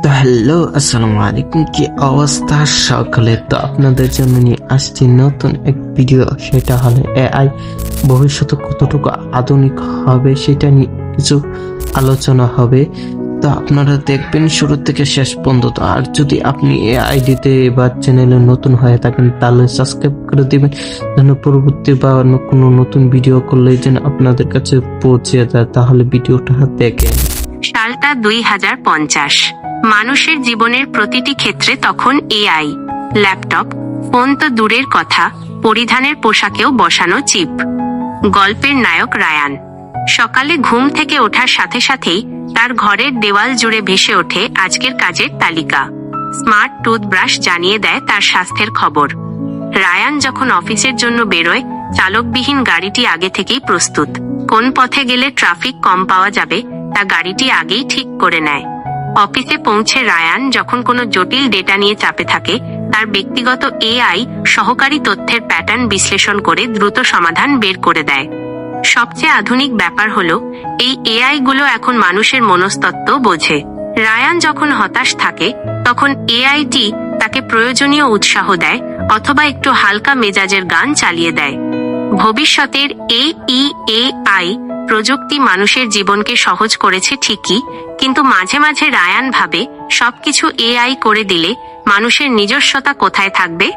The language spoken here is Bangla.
তো হ্যালো, আসসালামু আলাইকুম। কি অবস্থা সকলে? তো আপনাদের জন্য নিয়ে আসছি নতুন এক ভিডিও। সেটা হলো এআই ভবিষ্যতে কতটুকু আধুনিক হবে সেটা নিয়ে কিছু আলোচনা হবে। তো আপনারা দেখবেন শুরু থেকে শেষ পর্যন্ত। আর যদি আপনি আইডিতে বা চ্যানেলে নতুন হয়ে থাকেন তাহলে সাবস্ক্রাইব করে দিবেন, যেন পরবর্তী বা কোনো নতুন ভিডিও করলে যেন আপনাদের কাছে পৌঁছে যায়। তাহলে ভিডিওটা দেখেন। সালটা 2050। মানুষের জীবনের প্রতিটি ক্ষেত্রে তখন এআই। ল্যাপটপ, ফোন তো দূরের কথা, পরিধানের পোশাকেও বসানো চিপ। গল্পের নায়ক রায়ান। সকালে ঘুম থেকে ওঠার সাথে সাথেই তার ঘরের দেওয়াল জুড়ে ভেসে ওঠে আজকের কাজের তালিকা। স্মার্ট টুথব্রাশ জানিয়ে দেয় তার স্বাস্থ্যের খবর। রায়ান যখন অফিসের জন্য বেরোয়, চালকবিহীন গাড়িটি আগে থেকেই প্রস্তুত। কোন পথে গেলে ট্রাফিক কম পাওয়া যাবে তা গাড়িটি আগেই ঠিক করে নেয়। অফিসে পৌঁছে রায়ান যখন কোনো জটিল ডেটা নিয়ে চাপে থাকে, তার ব্যক্তিগত এআই সহকারী তথ্যের প্যাটার্ন বিশ্লেষণ করে দ্রুত সমাধান বের করে দেয়। সবচেয়ে আধুনিক ব্যাপার হলো, এই এআই গুলো এখন মানুষের মনস্তত্ত্ব বোঝে। রায়ান যখন হতাশ থাকে, তখন এআইটি তাকে প্রয়োজনীয় উৎসাহ দেয় অথবা একটু হালকা মেজাজের গান চালিয়ে দেয়। ভবিষ্যতের এআই প্রযুক্তি মানুষের জীবনকে সহজ করেছে ঠিকই, কিন্তু মাঝে মাঝে রায়ান ভাবে, সবকিছু এআই করে দিলে মানুষের নিজস্বতা কোথায় থাকবে?